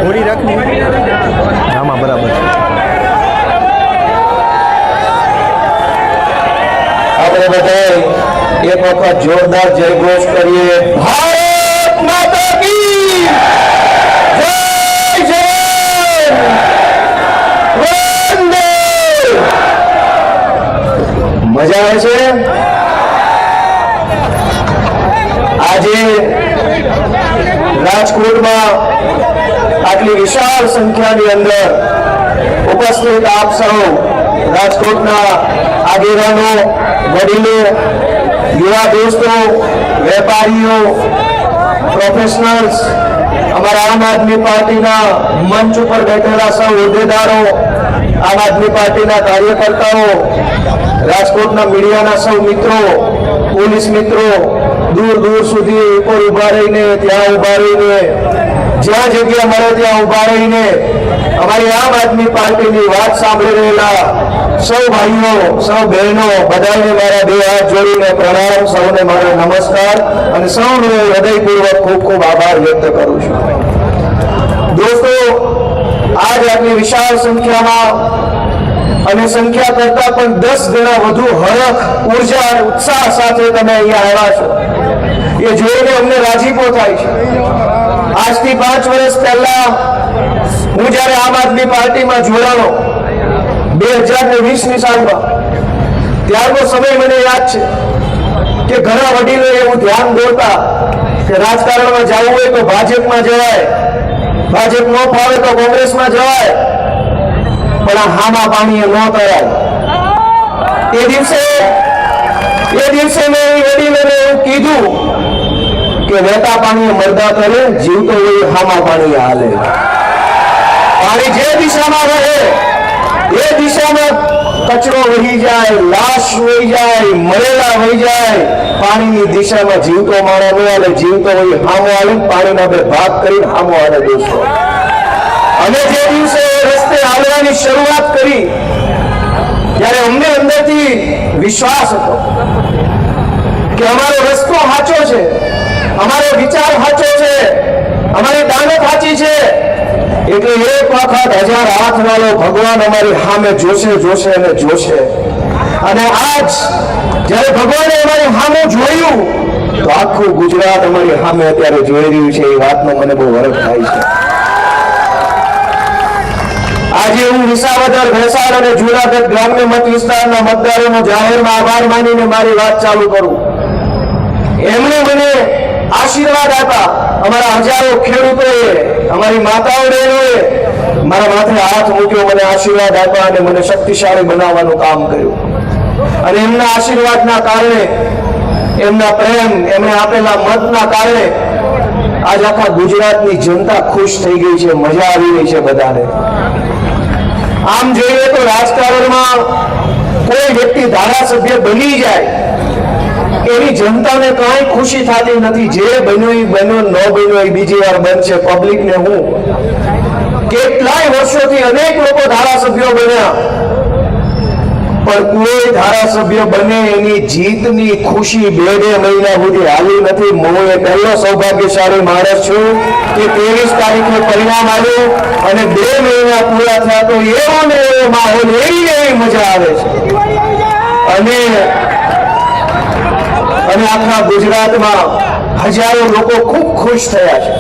હોળી રાખની આમાં બરાબર આપણે બધાએ એક વખત જોરદાર જયઘોષ કરીએ, ભારત માતા કી જય, જય વંદે. મજા આવે છે. આજે રાજકોટમાં આટલી વિશાળ સંખ્યાની અંદર ઉપસ્થિત આપ સૌ રાજકોટના આગેવાનો, વડીલો, યુવા દોસ્તો, વેપારીઓ, પ્રોફેશનલ્સ, અમારા આમ આદમી પાર્ટીના મંચ ઉપર બેઠેલા સૌ હોદ્દેદારો, આમ આદમી પાર્ટીના કાર્યકર્તાઓ, રાજકોટના મીડિયાના સૌ મિત્રો, પોલીસ મિત્રો, દૂર દૂર સુધી ઉપર ઉભા રહીને, ત્યાં ઉભા રહીને, જ્યાં જગ્યા મળે ત્યાં ઉભા રહીને અમારી આમ આદમી પાર્ટીની વાત સાંભળી રહેલા સૌ ભાઈઓ, સૌ બહેનો, બધાને મારા બે હાથ જોડીને પ્રણામ, સૌને મારો નમસ્કાર અને સૌનો હૃદયપૂર્વક ખૂબ ખૂબ આભાર વ્યક્ત કરું છું. દોસ્તો, આજ આટલી વિશાળ સંખ્યામાં અને સંખ્યા કરતા પણ 10 ગણા વધુ હરખ, ઉર્જા અને ઉત્સાહ સાથે તમે અહીંયા આવ્યા છો એ જોઈને અમને રાજીપો થાય છે. આજથી 5 વર્ષ પહેલા હું જ્યારે આમ આદમી પાર્ટીમાં જોડાયો 2020ની સાલમાં, ત્યારનો સમય મને યાદ છે કે ઘણા વડીલો એવું ધ્યાન દોરતા કે રાજકારણમાં જવું હોય તો ભાજપમાં જવાય, ભાજપ ન ફાવે તો કોંગ્રેસમાં જવાય, પણ આ હામા પાણીએ ન કરાય. એ દિવસે મેં વડીલોને એવું કીધું કે વહેતા પાણીએ મરદા કરે, જીવતો હોય હામા પાણીએ હાલે. પાણી જે દિશામાં વહે એ દિશામાં કચરો વહી જાય, લાશ વહી જાય, મરેલા વહી જાય. પાણીની દિશામાં જીવતો માણસ ન હાલે, જીવતો હોય હામો હાલે. પાણીના બે ભાગ કરીને હામો હાલે. દોસ્તો, અમે જે દિવસે રસ્તે હાલવાની શરૂઆત કરી ત્યારે અમને અંદરથી વિશ્વાસ હતો કે અમારો રસ્તો સાચો છે, અમારો વિચાર સાચો છે, અમારી દાનત સાચી છે. એટલે એક વખત 1000 હાથ વાળો ભગવાન અમારી સામે જોશે, જોશે અને જોશે. અને આજ જ્યારે ભગવાને અમારી સામે જોયું તો આખું ગુજરાત અમારી સામે અત્યારે જોઈ રહ્યું છે. એ વાતનો મને બહુ હરખ થાય છે. આજે હું વિસાવદર, ભેસાણ અને જૂનાગઢ ગ્રામ્ય મત વિસ્તારના મતદારોનો જાહેરમાં આભાર માનીને મારી વાત ચાલુ કરું. એમણે મને આશીર્વાદ આપ્યા. અમારા હજારો ખેડૂતોએ, અમારી માતાઓ બહેનોએ મારા માથે હાથ મૂક્યો, મને આશીર્વાદ આપ્યા અને મને શક્તિશાળી બનાવવાનું કામ કર્યું. અને એમના આશીર્વાદના કારણે, એમના પ્રેમ, એમણે આપેલા મતના કારણે આજ આખા ગુજરાતની જનતા ખુશ થઈ ગઈ છે, મજા આવી રહી છે બધાને. આમ જોઈએ તો રાજકારણમાં કોઈ વ્યક્તિ ધારાસભ્ય બની જાય એની જનતાને કઈ ખુશી થતી નથી. જે બન્યું એ બન્યો, ન બન્યો એ બીજી વાર બનશે. પબ્લિકને હું કેટલાય વર્ષોથી અનેક લોકો ધારાસભ્યો બન્યા, પણ કોઈ ધારાસભ્ય બને એની જીતની ખુશી 2 મહિના સુધી હાલી નથી. હું એ પહેલો સૌભાગ્યશાળી માણસ છું કે 23 તારીખે પરિણામ આવ્યું અને 2 મહિના પૂરા થયા તો એવો ને એવો માહોલ, એવી મજા આવે છે. અને આખા ગુજરાતમાં હજારો લોકો ખૂબ ખુશ થયા છે.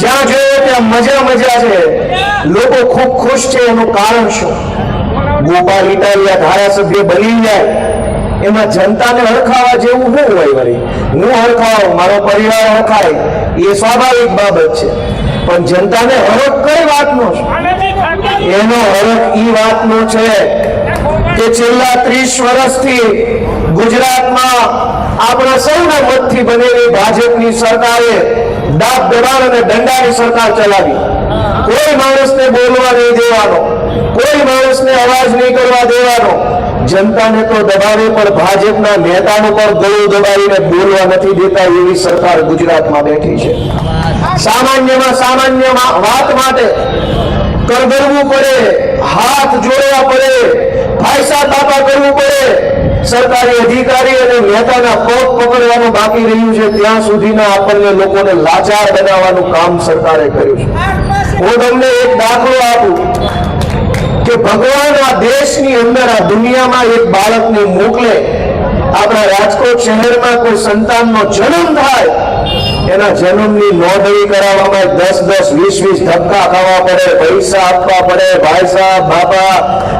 જ્યાં જોયો ત્યાં મજા છે. લોકો ખૂબ ખુશ છે. એનું કારણ શું? ગોપાલ ઇટાલિયા ધારાસભ્ય બની જાય એમાં જનતાને હરખાવા જેવું શું હોય? વળી હું હરખાવ, મારો પરિવાર હરખાય, એ સ્વાભાવિક બાબત છે. પણ જનતાને હરખ કઈ વાતનો છે? એનો હરખ એ વાતનો છે કે છેલ્લા 30 વર્ષથી ગુજરાતમાં આપણા સૌના મતથી બનેલી ભાજપની સરકારે દાબ દબાણ અને દંડાની સરકાર ચલાવી. કોઈ માણસને બોલવા નહીં દેવાનો, કોઈ માણસને અવાજ નહીં કરવા દેવાનો. જનતાને તો દબાવે પણ ભાજપના નેતાનું પણ ગળું દબાવીને બોલવા નથી દેતા એવી સરકાર ગુજરાતમાં બેઠી છે. સામાન્યમાં સામાન્ય વાત માટે કરગરવું પડે, હાથ જોડવા પડે, ફાયસા તાપા કરવું પડે. સરકારી અધિકારી અને નેતાના પગ પકડવાનું બાકી રહ્યું છે. ત્યાં સુધીના આપણને લોકોને લાચાર બનાવવાનું કામ સરકારે કર્યું છે. હું તમને એક દાખલો આપું કે ભગવાન આ દેશની અંદર આ દુનિયામાં એક બાળકને મોકલે, આપણા રાજકોટ શહેરમાં કોઈ સંતાનનો જન્મ થાય, એના જન્મની નોંધણી કરાવવામાં 10-10, 20-20 ધક્કા ખાવા પડે, પૈસા આપવા પડે. ભાઈ સાહેબ, બાપા,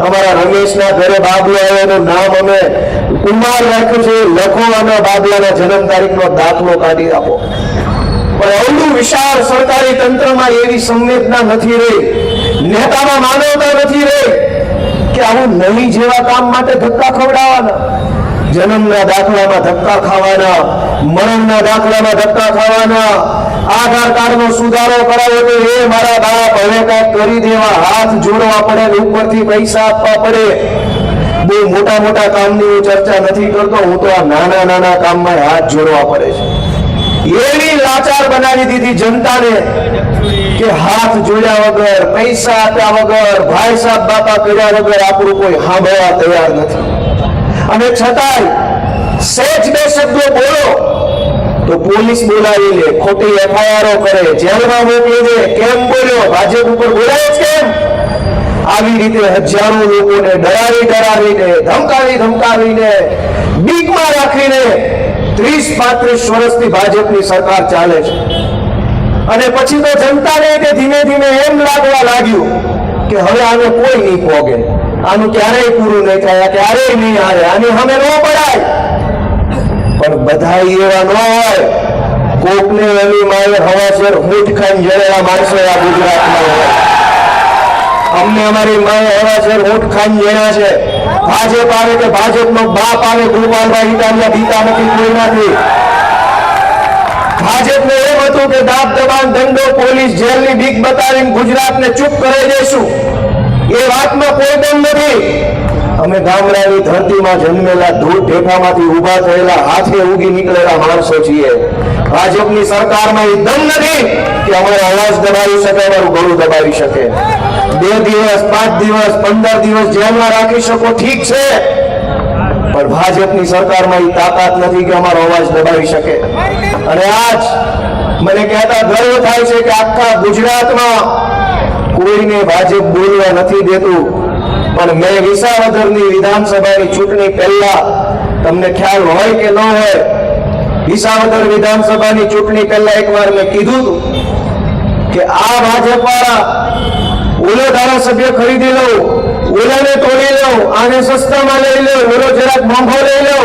અમારા રમેશના ઘરે બાબલો આવ્યો, એનું નામ અમે કુમાર રાખ્યું છે, લખો અને બાબલાના જન્મ તારીખનો દાખલો કાઢી આપો. પણ અવળું વિશાળ સરકારી તંત્રમાં એવી સંવેદના નથી રહી, નેતામાં માનવતા નથી રહી કે આવું નહીં જેવા કામ માટે ધક્કા ખવડાવવાના. જન્મના દાખલામાં ધક્કા ખાવાના, મરણના દાખલામાં ધક્કા ખાવાના, આધાર કાર્ડનો સુધારો કરાવો તો એ મારા બાપ હવે કાંઈક કરી દેવા હાથ જોડવા પડે, ઉપરથી પૈસા આપવા પડે. બહુ મોટા મોટા કામની હું ચર્ચા નથી કરતો, હું તો આ નાના નાના કામમાં હાથ જોડવા પડે છે. એવી લાચાર બનાવી દીધી જનતાને કે હાથ જોડ્યા વગર, પૈસા આપ્યા વગર, ભાઈ સાહેબ બાપા કર્યા વગર આપણું કોઈ સાંભળવા તૈયાર નથી. અને છતાંય સહેજ બે શબ્દો બોલો તો પોલીસ બોલાવી લે, ખોટી એફઆઈઆરો કરે, જેલમાં મોકલી દે. કેમ બોલ્યો? ભાજપ ઉપર બોલાય જ કેમ? આવી રીતે હજારો લોકોને ડરાવીને, ધમકાવીને, બીકમાં રાખીને 30-35 વર્ષથી ભાજપની સરકાર ચાલે છે. અને પછી તો જનતાને ધીમે ધીમે એમ લાગવા લાગ્યું કે હવે આને કોઈ નહીં પોગે, આનું ક્યારેય પૂરું નહીં થાય, ક્યારેય નહીં હારે, આની સામે ન પડાય. પણ બધા એવા ન હોય. કોકને એની માએ હવાસર હૂંઠ ખાઈને જણેલા માણસો આ ગુજરાતમાં હોય. અમને અમારી માએ હવાસર હૂંઠ ખાઈને જણ્યા છે. ભાજપ આવે કે ભાજપનો બાપ આવે, ગોપાલભાઈ ઇટાલિયા બીતા નથી કોઈનાથી. ભાજપને એમ હતું કે દાબ દબાણ, દંડો, પોલીસ, જેલની બીક બતાવીને ગુજરાતને ચૂપ કરી દઈશું. એ વાતમાં કોઈ દમ નથી. અમે ગામડાની ધરતીમાં જન્મેલા, ધૂળ ઢેફામાંથી ઉભા થયેલા, હાથે ઉગી નીકળેલા માણસો છીએ. ભાજપની સરકારમાં એ દમ નથી કે અમારો અવાજ દબાવી શકે, અમારું ગળું દબાવી શકે. 2 દિવસ, 5 દિવસ, 15 દિવસ જેલમાં રાખી શકો, ઠીક છે, પણ ભાજપની સરકારમાં એ તાકાત નથી કે અમારો અવાજ દબાવી શકે. અને આજ મને કહેતા ગર્વ થાય છે કે આખા ગુજરાતમાં કોઈને ભાજપ બોલવા નથી દેતું. પણ મેં વિસાવદરની વિધાનસભાની ચૂંટણી પહેલા, તમને ખ્યાલ હોય કે ન હોય, વિસાવદર વિધાનસભાની ચૂંટણી પહેલા એકવાર મેં કીધું હતું કે આ ભાજપ વાળા ઓલો ધારાસભ્ય ખરીદી લો, ઓલાને તોડી લો, આને સસ્તામાં લઈ લો, ઓલો જરાક મોંઘો લઈ લો,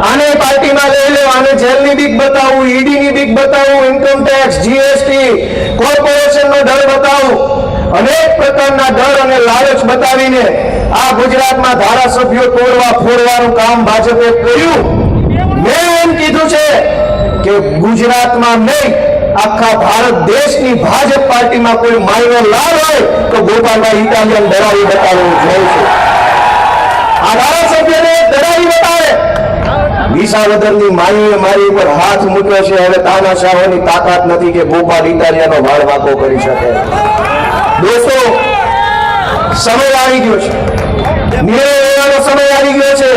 આને પાર્ટીમાં લઈ લો, આને જેલની બીક બતાવું, ઈડીની બીક બતાવું, ઇન્કમ ટેક્સ, જીએસટી, કોર્પોરેશનનો ડર બતાવું. અનેક પ્રકારના ડર અને લાલચ બતાવીને આ ગુજરાતમાં ધારાસભ્યો તોડવા ફોડવાનું કામ ભાજપે કર્યું. મેં એમ કીધું છે કે ગુજરાતમાં નહીં, આખા ભારત દેશની ભાજપ પાર્ટીમાં કોઈ માયનો લાલ હોય તો ગોપાલભાઈ ઇટાલિયન ડરાવી બતાવવું જોયું છે. આ ધારાસભ્યને ડરાવી બતાવે. વિસાવદરની માઈએ મારી ઉપર હાથ મૂક્યો છે. હવે તાનાશાહોની તાકાત નથી કે ગોપાલ ઇટાલિયાનો વાળ વાંકો કરી શકે. દોસ્તો, સમય આવી ગયો છે, નિર્ણય લેવાનો સમય આવી ગયો છે.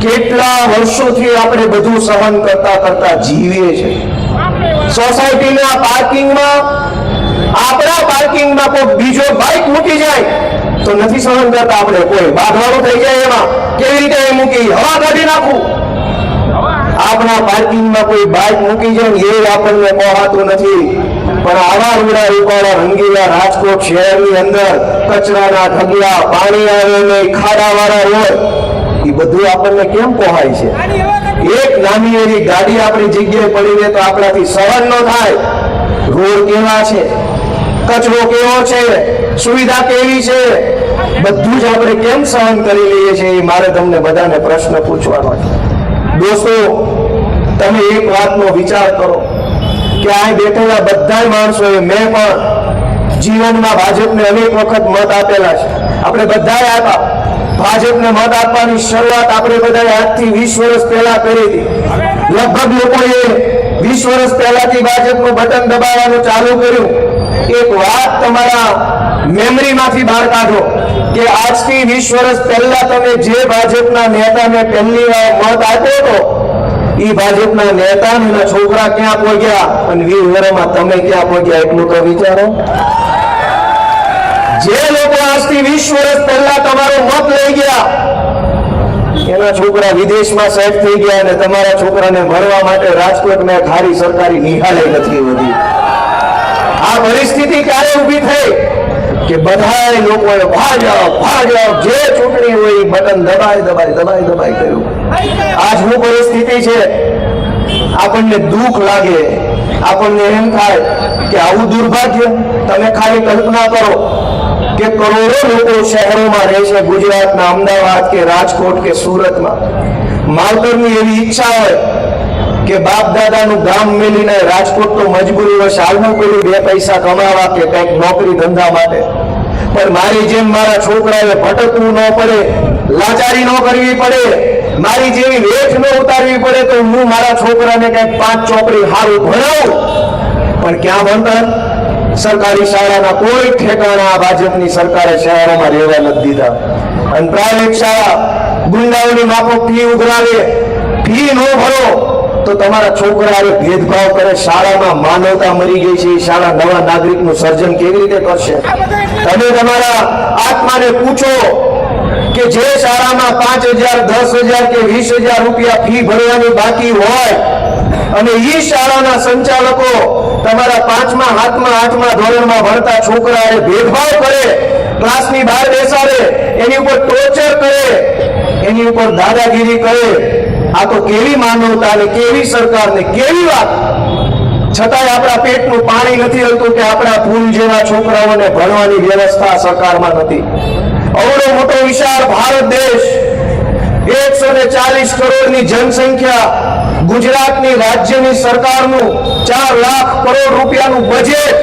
કેટલા વર્ષોથી આપણે બધું સહન કરતા જીવીએ છીએ. સોસાયટીના પાર્કિંગમાં, આપણા પાર્કિંગમાં કોઈ બીજો બાઇક મૂકી જાય તો નથી સહન કરતા આપણે. કોઈ બાંધવાનું થઈ જાય એમાં કેવી રીતે મૂકી, હવા કાઢી નાખવું. આપણા પાર્કિંગમાં કોઈ બાઇક મૂકી જાય ને એ આપણને પહોંચાતું નથી. પણ આવા રૂડા રૂપાળા રંગીલા રાજકોટ શહેરની અંદર કચરાના ઢગલા, પાણી આવે નહીં, ખાડાવાળા રોડ, એ બધું આપણને કેમ પહોંચાય છે? એક નાની એવી ગાડી આપણી જગ્યાએ પડીને તો આપણાથી સહન ન થાય. રોડ કેવા છે, કચરો કેવો છે, સુવિધા કેવી છે, બધું જ આપણે કેમ સહન કરી લઈએ છીએ? એ મારે તમને બધાને પ્રશ્ન પૂછવાનો છે. દોસ્તો, તમે એક વાતનો વિચાર કરો કે આ બેઠેલા બધા માણસોએ, મેં પણ જીવનમાં ભાજપને અનેક વખત મત આપેલા છે. આપણે બધાએ આપ્યા. ભાજપને મત આપવાની શરૂઆત આપણે બધાએ આજથી 20 વર્ષ પહેલા કરી હતી. લગભગ લોકોએ 20 વર્ષ પહેલાથી ભાજપનું બટન દબાવવાનું ચાલુ કર્યું. એક વાત તમારા મેમરીમાંથી બહાર કાઢો કે આજથી 20 વર્ષ પહેલા તમે જે ભાજપના નેતાને પહેલી વાર મત આપ્યો હતો, ઈ ભાજપના નેતા અને એના છોકરા ક્યાં પહોંચ્યા અને 20 વર્ષમાં તમે ક્યાં પહોંચ્યા એટલું તો વિચારો. જે લોકો આજથી 20 વર્ષ પહેલા તમારો મત લઈ ગયા એના છોકરા વિદેશમાં સેટ થઈ ગયા અને તમારા છોકરાને ભણવા માટે રાજકોટમાં ખારી સરકારી નિહાળે નથી વધી. આ પરિસ્થિતિ ક્યારે ઊભી થઈ કે બધાય લોકોએ ભાજપ જે ચૂંટણી હોય એ બટન દબાઈ કર્યું. આજ હું પરિસ્થિતિ છે. આપણને દુઃખ લાગે, આપણને એમ થાય કે આવું દુર્ભાગ્ય. તમે ખાલી કલ્પના કરો કે કરોડો લોકો શહેરોમાં રહે છે, ગુજરાતના અમદાવાદ કે રાજકોટ કે સુરતમાં. માવતરની એવી ઈચ્છા હોય કે બાપ દાદાનું ગામ મેલીને રાજકોટ તો મજબૂરી વશ આવવું પડ્યું 2 પૈસા કમાવા કે કંઈક નોકરી ધંધા માટે. પણ મારી જેમ મારા છોકરાએ ભટકવું ન પડે, લાચારી ન કરવી પડે, મારી જેવી વેઠ ન ઉતારવી પડે તો હું મારા છોકરાને કંઈક 5 ચોપડી સારું ભણાવું. પણ ક્યાં ભણતર? સરકારી શાળાના કોઈ ઠેકાણા આ ભાજપની સરકારે શહેરોમાં રહેવા નથી દીધા. અને પ્રાઇવેટ શાળા ગુંડાઓની માફક ફી ઉઘરાવે, ફી ન ભરો તો તમારા છોકરાએ ભેદભાવ કરે. શાળામાં માનવતા મરી ગઈ છે. એ શાળા નવા નાગરિકનું સર્જન કેવી રીતે કરશે? તમે તમારા આત્માને પૂછો કે જે શાળામાં 5,000, 10,000 કે 20,000 રૂપિયા ફી ભરવાની બાકી હોય અને એ શાળાના સંચાલકો તમારા 5મા, 7મા, 8મા ધોરણમાં ભણતા છોકરાએ ભેદભાવ કરે, ક્લાસની બહાર બેસાડે, એની ઉપર ટોર્ચર કરે, એની ઉપર દાદાગીરી કરે. આ તો કેવી માનવતા ને કેવી સરકાર ને કેવી વાત. છતાંય આપણા પેટનું પાણી નથી હલતું કે આપણા ફૂલ જેવા છોકરાઓને ભણવાની વ્યવસ્થા સરકારમાં નથી. અવળો મોટો વિશાળ ભારત દેશ, 140 કરોડની જનસંખ્યા, ગુજરાતની રાજ્યની સરકારનું 4 લાખ કરોડ રૂપિયાનું બજેટ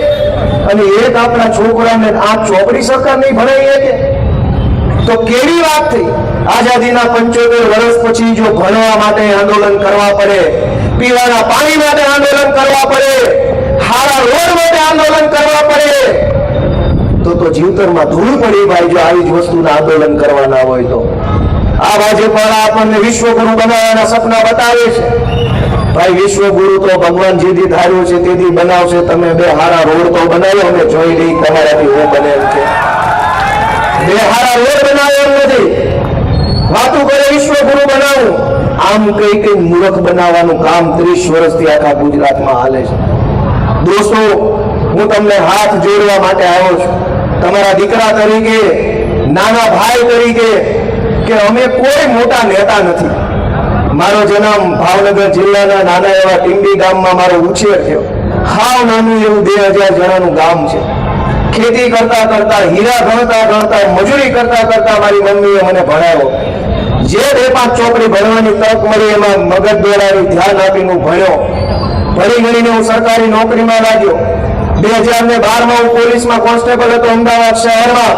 અને એક આપણા છોકરાને આ ચોપડી સરકાર નહીં ભણાવીએ કે તો કેવી વાત થઈ? આઝાદીના 75 વર્ષ પછી જો ભણવા માટે આંદોલન કરવા પડે, પીવાના પાણી માટે આંદોલન કરવા પડે, હારા રોડ માટે આંદોલન કરવા પડે તો જીવતરમાં ધૂળ પડી ભાઈ જો આવી જ વસ્તુના આંદોલન કરવાના હોય તો. આ ભાજપવાળા આપણને વિશ્વગુરુ બનાવવાના સપના બતાવે છે. ભાઈ વિશ્વગુરુ તો ભગવાન જેથી ધાર્યું છે તેથી બનાવશે. તમે 2 હારા રોડ તો બનાવો, અમે જોઈ લઈ તમારાથી હું બને એમ છે. 2 હારા રોડ બનાવો એમ નથી. વાતું કરે વિશ્વગુરુ બનાવું, આમ કઈ મૂર્ખ બનાવવાનું કામ 30 વર્ષથી આખા ગુજરાતમાં હાલે છે. દોસ્તો, હું તમને હાથ જોડવા માટે આવ્યો છું, તમારા દીકરા તરીકે, નાના ભાઈ તરીકે, કે અમે કોઈ મોટા નેતા નથી. મારો જન્મ ભાવનગર જિલ્લાના નાના એવા ટીંબી ગામમાં મારો ઉછેર થયો. હાવ નાનું એવું 2000 જણાનું ગામ છે. ખેતી કરતા કરતા, હીરા ગણતા મજૂરી કરતા મારી મમ્મીએ મને ભણાવ્યો. જે 2-5 ચોપડી ભણવાની તક મળી એમાં મગજ દોડાવી ધ્યાન આપીને ભણ્યો. ભણી ગણીને હું સરકારી નોકરીમાં લાગ્યો. 2012માં હું પોલીસમાં કોન્સ્ટેબલ હતો અમદાવાદ શહેરમાં.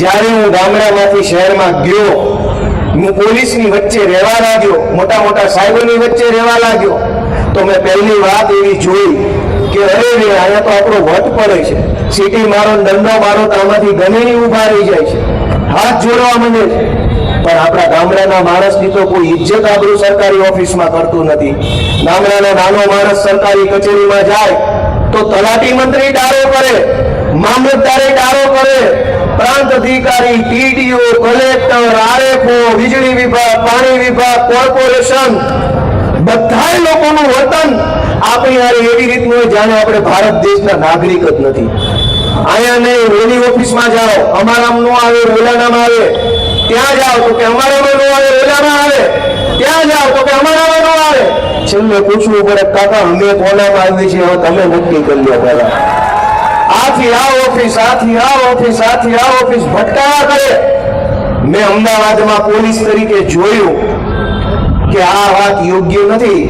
જ્યારે હું ગામડામાંથી શહેરમાં ગયો, હું પોલીસની વચ્ચે રહેવા લાગ્યો, મોટા સાહેબોની વચ્ચે રહેવા લાગ્યો તો મેં પહેલી વાત એવી જોઈ કે અરે રે, અહીંયા તો આપણો વટ પડે છે. સિટી મારો, દંડો મારો તો આમાંથી ગમેની ઉભા રહી જાય છે, હાથ જોડવા માંડે છે. પણ આપણા ગામડાના માણસની તો કોઈ ઇજ્જત આબરૂ સરકારી ઓફિસમાં કરતું નથી. ગામડાનો નાનો માણસ સરકારી કચેરીમાં જાય તો તલાટી મંત્રી ડારો કરે, મામલતદારે ડારો કરે, પ્રાંત અધિકારી, ટીડીઓ, કલેક્ટર, આરએફઓ, વીજળી વિભાગ, પાણી વિભાગ, કોર્પોરેશન, બધા લોકોનું વતન આપણી યાર એવી રીતનું જાણે આપણે ભારત દેશના નાગરિક જ નથી. અહીંયા નહીં, ઓલી ઓફિસમાં જાઓ, અમારામાં નો આવે, ઓલાનામાં આવે. ત્યાં જાઓ તો કે અમારામાં નો આવે, ઓલામાં આવે. ત્યાં જાઓ તો કે અમારામાં નો આવે. છેલ્લે પૂછવું પડે, કાકા અમે કોનામાં આવી છીએ, હવે તમે નક્કી કરી લો પહેલા. આથી આ ઓફિસ, આથી આ ઓફિસ, આથી આ ઓફિસ ભટકાયા કરે. મેં અમદાવાદમાં પોલીસ તરીકે જોયું કે આ વાત યોગ્ય નથી.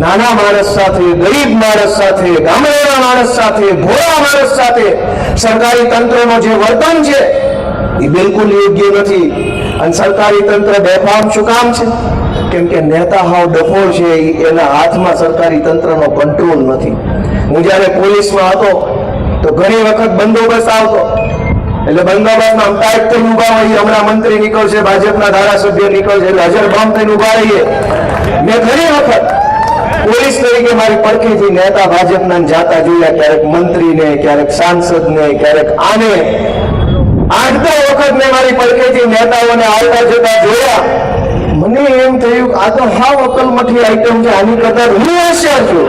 નાના માણસ સાથે, ગરીબ માણસ સાથે, ગામડાના માણસ સાથે, ભોળા માણસ સાથે સરકારી તંત્રનો જે વર્તન છે એ બિલકુલ યોગ્ય નથી. અને સરકારી તંત્ર બેફામ શું કામ છે? કેમ કે નેતા હાવ ડફોળ છે, એના હાથમાં સરકારી તંત્રનો કંટ્રોલ નથી. હું જ્યારે પોલીસમાં હતો તો ઘણી વખત બંદોબસ્ત આવતો, એટલે બંદોબસ્તમાં આમ ટાઈટ થઈને ઉભા હોય, હમણાં મંત્રી નીકળશે, ભાજપના ધારાસભ્ય નીકળશે, એટલે હજર બંધ થઈને ઉભા રહીએ. મેં ઘણી વખત પોલીસ તરીકે મારી પડખેથી નેતા ભાજપના જાતા જોયા, ક્યારેક મંત્રીને, ક્યારેક સાંસદને, ક્યારેક આને. 8-10 વખત મેં મારી પડખેથી નેતાઓને આવતા જતા જોયા. મને એમ થયું આ તો હાવ અકલમઠી આઈટમ છે, આની કરતા હું હોશિયાર છું.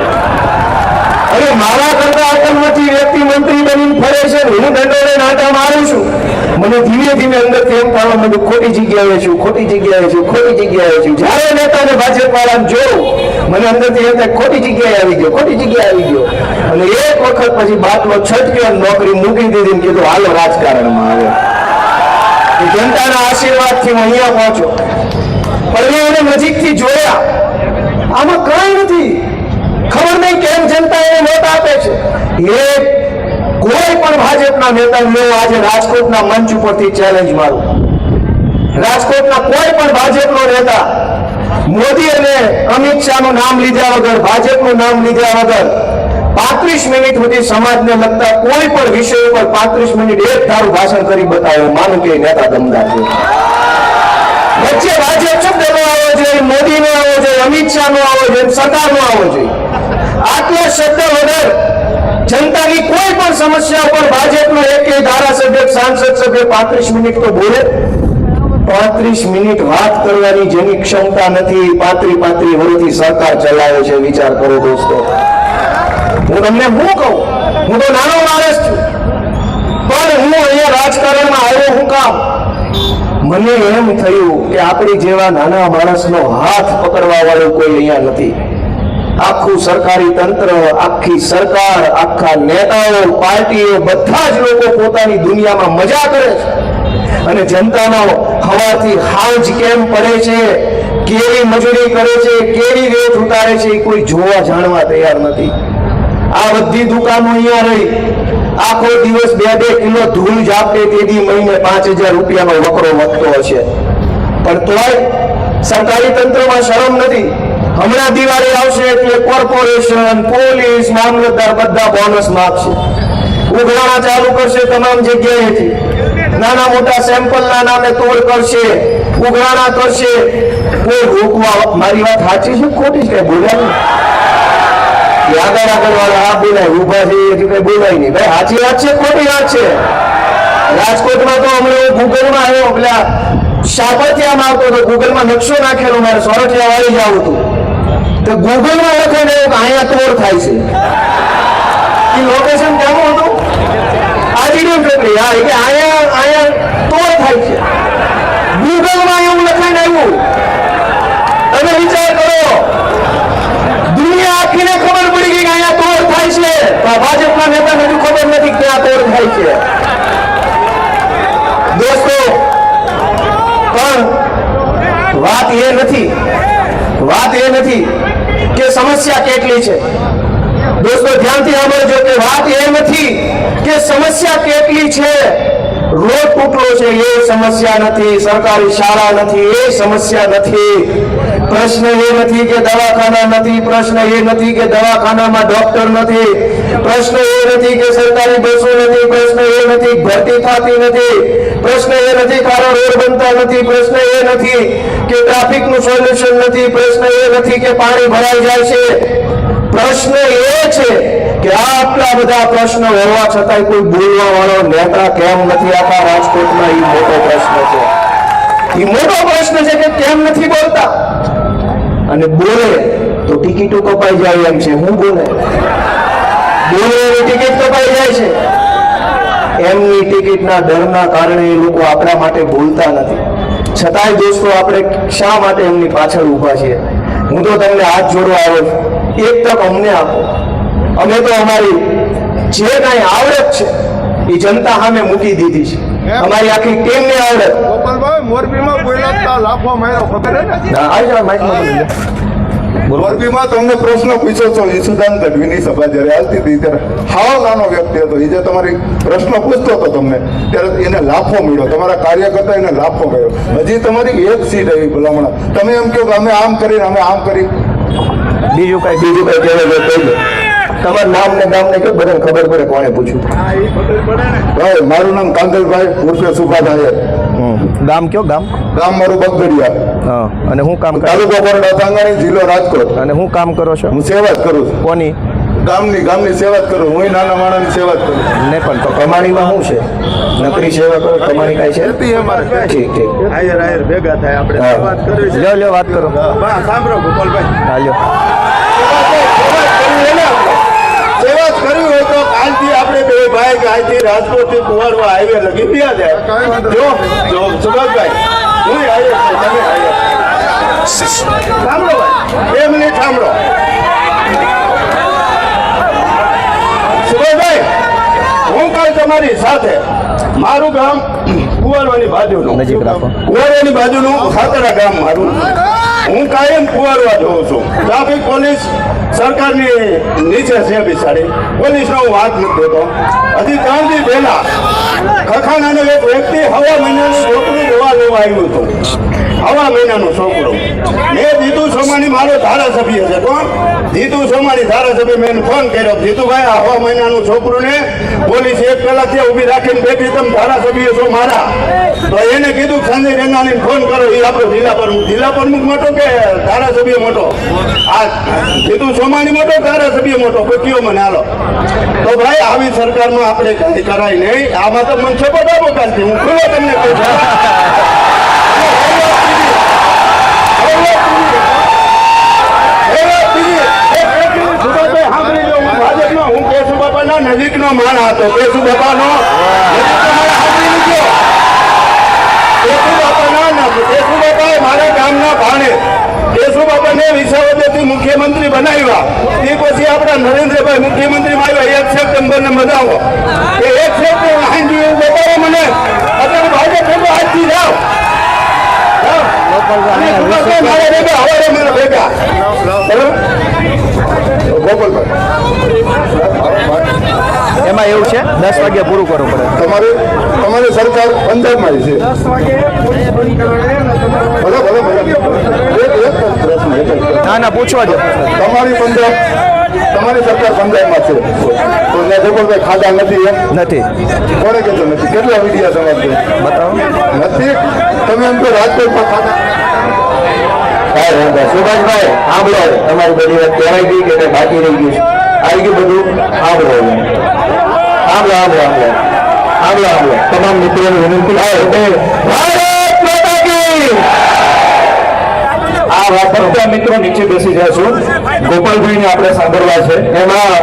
અરે મારા કરતા અકલમઠી વ્યક્તિ મંત્રી બનીને ફરે છે, હું દંડોને નાટા મારું છું. મને ધીમે ધીમે અંદરથી એમ થવા માંડ્યું ખોટી જગ્યાએ છું, ખોટી જગ્યાએ છું, ખોટી જગ્યાએ છું. જ્યારે નેતાને ભાજપ વાળાને જોઉં મને અંદરથી એમ થાય ખોટી જગ્યાએ આવી ગયો, ખોટી જગ્યાએ આવી ગયો. અને એક વખત પછી બાટલો છટક્યો, નોકરી મૂકી દીધી ને કીધું હાલો રાજકારણમાં આવે. જનતાના આશીર્વાદથી હું અહીંયા પહોંચ્યો. પણ મેં એને નજીકથી જોયા, આમાં કઈ નથી. ખબર નહીં કેમ જનતા એને મત આપે છે. એ કોઈ પણ ભાજપના નેતાને હું આજે રાજકોટના મંચ ઉપરથી ચેલેન્જ મારું. રાજકોટના કોઈ પણ ભાજપનો નેતા મોદી અને અમિત શાહનું નામ લીધા વગર, ભાજપનું નામ લીધા વગર 35 મિનિટ સુધી સમાજને લગતા કોઈ પણ વિષય ઉપર 35 મિનિટ એક ધારું ભાષણ કરી બતાવ્યો, માનું કે નેતા દમદાર છે. વચ્ચે ભાજપ શબ્દનો આવવો જોઈએ, મોદીનો આવવો જોઈએ, અમિત શાહનો આવવો જોઈએ, સરકારનો આવવો જોઈએ. આટલા શબ્દ વગર જનતાની કોઈ પણ સમસ્યા ઉપર ભાજપનો એક ધારાસભ્ય, સાંસદ સભ્ય 35 મિનિટ તો બોલે. 35 મિનિટ વાત કરવાની જેની ક્ષમતા નથી, 35 વર્ષથી સરકાર ચલાવે છે. વિચાર કરો દોસ્તો. હું તમને શું કહું, હું તો નાનો માણસ છું, પણ હું અહીંયા રાજકારણમાં આવ્યો હું કામ? મને એમ થયું કે આપણી જેવા નાના માણસનો હાથ પકડવા વાળો કોઈ અહીંયા નથી. આખું સરકારી તંત્ર, આખી સરકાર, આખા નેતાઓ, પાર્ટીઓ, બધા જ લોકો પોતાની દુનિયામાં મજા કરે છે. અને જનતાનો હવાથી હાંજ કેમ પડે છે, કેવી મજૂરી કરે છે, કેવી વેઠ ઉતારે છે, એ કોઈ જોવા જાણવા તૈયાર નથી. આ બધી દુકાનો અહીંયા રહી, આખો દિવસ 2-2 કિલો ધૂળ જાપે તેથી મહિને 5000 રૂપિયાનો વકરો વધતો હશે. પણ તોય સરકારી તંત્રમાં શરમ નથી. હમણાં દિવાળી આવશે એટલે કોર્પોરેશન, પોલીસ, મામલતદાર બધા બોનસ માગશે. ઉઘરાણા ચાલુ કરશે તમામ જગ્યાએથી. નાના મોટા સેમ્પલના નામે તોડ કરશે, ઉઘરાણા કરશે. કોઈ રોકવા, મારી વાત સાચી છે ખોટી છે? બોલ્યા આગળ વાળા આ બોલાય, ઉભા છે કઈ બોલાય નહીં. ભાઈ સાચી વાત છે ખોટી વાત છે? રાજકોટમાં તો હમણાં ગૂગલમાં આવ્યો, પેલા સાપરથિયામાં આવતો હતો, ગૂગલમાં નકશો નાખેલો, મારે સોરઠિયા વાળી જવું હતું. તો ગૂગલમાં લખાઈને અહીંયા તોડ થાય છે. એ લોકેશન કેવું હતું? આજીડમ ફેક્ટરી. હા, એટલે અહીંયા તોડ થાય છે. ગૂગલમાં એવું લખાઈને આવ્યું. તમે વિચાર કરો, દુનિયા આખીને ખબર પડી ગઈ કે અહીંયા તોડ થાય છે, તો ભાજપના નેતાને હજુ ખબર નથી ક્યાં તોડ થાય છે. દોસ્તો, પણ વાત એ નથી કે સમસ્યા કેટલી છે. દોસ્તો ધ્યાનથી સાંભળજો કે વાત એ નથી કે સમસ્યા કેટલી છે. રોડ તૂટલો છે એ સમસ્યા નથી, સરકારી શાળા નથી એ સમસ્યા નથી, પ્રશ્ન એ નથી કે દવાખાના નથી, પ્રશ્ન એ નથી કે દવાખાનામાં ડોક્ટર નથી, પ્રશ્ન એ નથી કે સરકારી બસો નથી, પ્રશ્ન એ નથી ભરતી થતી નથી, પ્રશ્ન એ નથી સારા રોડ બનતા નથી, પ્રશ્ન એ નથી કે ટ્રાફિકનું સોલ્યુશન નથી, પ્રશ્ન એ નથી કે પાણી ભરાઈ જાય છે. પ્રશ્ન એ છે કે આટલા બધા પ્રશ્નો હોવા છતાંય કોઈ બોલવા વાળો નેતા કેમ નથી આખા રાજકોટમાં? એ મોટો પ્રશ્ન છે. એ મોટો પ્રશ્ન છે કે કેમ નથી બોલતા. અને બોલે તો ટિકિટો કપાઈ જાય એમ છે. હું બોલે ટિકિટ કપાઈ જાય છે. એમની ટિકિટના ડરના કારણે એ લોકો આપણા માટે બોલતા નથી. છતાંય દોસ્તો આપણે શા માટે એમની પાછળ ઊભા છીએ? હું તો તમને હાથ જોડવા આવ્યો છું, એક તક અમને આપો. અમે તો અમારી જે કાંઈ આવડત છે એ જનતા સામે મૂકી દીધી છે. અમારી આખી ટીમની આવડત. ગોપાલભાઈ, મોરબીમાં બોલ્યા લાફો માર્યો, ખબર હે ને? આવી જાવ માઇકમાં. મોરબીમાં તમને પ્રશ્ન પૂછ્યો છો, ઈસુદાન ગઢવીની સભા જ્યારે હાલતી હતી ત્યારે હાવ નાનો વ્યક્તિ હતો, એ જે તમારી પ્રશ્ન પૂછતો હતો તમને, ત્યારે એને લાફો મળ્યો, તમારા કાર્યકર્તા એને લાફો મળ્યો. હજી તમારી એક સીટ આવી ભલામણ, તમે એમ કહો કે અમે આમ કરી, અમે આમ કરી. બીજું કઈ કહેવાય કહી દો. તમારું નામ ને ગામ ને કયો બધાને ખબર પડે કોણે પૂછ્યું. ભાઈ મારું નામ કાંદલભાઈ ઉર્ફે સુભાભાઈ. ગામ કયો ગામ? ગામ મારું બગદડિયા. હા. અને હું કામ કરો? તાલુકો બરોડા સાંગાણી, જિલ્લો રાજકોટ. અને હું કામ કરો છો? હું સેવા જ કરું છું. કોની? ગામની સેવા જ કરું. હું નાના માણસની સેવા જ કરું. ને પણ તો કમાણીમાં શું છે? નકરી સેવા કરો, કમાણી કાંઈ છે? ઠીક ઠીક. ભેગા થાય આપણે હા. વાત કરવી છે. લ્યો વાત કરો. સાંભળો ગોપાલભાઈ, હા લ્યો. સેવા જ કરવી હોય તો કાલથી આપણે બે ભાઈ કાલથી રાજકોટ થી કુવારવા હાઈવે લગી ગયા જાય. જો સુભાષભાઈ, હું હાઈવે છું, તમે હાઈવે. સાંભળો ભાઈ, 2 મિનિટ સાંભળો. સુભાષભાઈ, હું કાલ તમારી સાથે મારું ગામ કુવારવાની બાજુનું નજીક રાખો. કુવારવાની બાજુનું ખાતરા ગામ મારું. હું કાયમ કુવારવા જોઉં છું. ટ્રાફિક પોલીસ સરકારની નીચે છે બિચારી, પોલીસનો હું વાત નથી દેતો. હજી 3 દી પહેલા ખખાણાનો એક વ્યક્તિ હવા મહિનાનું છોકરું દવા લેવા આવ્યું હતું. હવા મહિનાનું છોકરું. મેં જીતુ સોમાણી મારો ધારાસભ્ય છે. કોણ? જીતુ સોમાણી ધારાસભ્ય. મેં ફોન કર્યો, જીતુભાઈ આ હવા મહિનાનું છોકરું ને પોલીસ 1 કલાક ત્યાં ઊભી રાખીને બેઠી, તમે ધારાસભ્ય છો મારા. તો એને કીધું સંજય રેંગાણીને ફોન કરો. એ આપણો જિલ્લા પ્રમુખ મોટો કે ધારાસભ્ય મોટો? આ જીતુ સોમાણી મોટો, ધારાસભ્ય મોટો? કોઈ કયો મને હાલો. તો ભાઈ આવી સરકારમાં આપણે કઈ કરાય નહીં. આમાં તો મને સપોર્ટ આપો કાલથી. હું ખુલ્લો તમને કહું છું. હું કેશુબાપાના નજીકનો માણસ હતો. કેશુબાપાનો કેશુબાપાએ મારા ગામના ભાણે કેશુબાપાને વિસાવદરથી મુખ્યમંત્રી બનાવ્યા. તે પછી આપણા નરેન્દ્રભાઈ મુખ્યમંત્રીમાં આવ્યા. 1 સપ્ટેમ્બરને બતાવો કે 1 સપ્ટેમ્બર બતાવો મને. અત્યારે ભાજપ ભેગો આજથી જાઓ. મારા ભેગા હવે મારા ભેગા ગોપાલભાઈ, એમાં એવું છે 10 વાગ્યા પૂરું કરવું પડે. તમારી સરકાર પંજાબમાં છે. ભલે ભલે ભલે. એક પ્રશ્ન, એક જ પ્રશ્ન. ના પૂછવા દો. તમારી સરકાર પંજાબમાં છે તો ત્યાં ગોપાલભાઈ ખાધા નથી એમ નથી. કોને કહેતો નથી? કેટલા વિડિયા તમારે બતાવો. નથી? તમે એમ તો રાજકોટમાં ખાધા. સુભાષભાઈ સાંભળો, તમારી બધી વાત કહેવાય ગઈ કે બાકી રહી ગયું છે. આવી ગયું બધું. સાંભળો તમામ મિત્રોને વિનંતી ભારત માતા કી. આ વાત ફક્ત મિત્રો નીચે બેસી જશું. ગોપાલભાઈને આપણે સાંભળવા છે. એમાં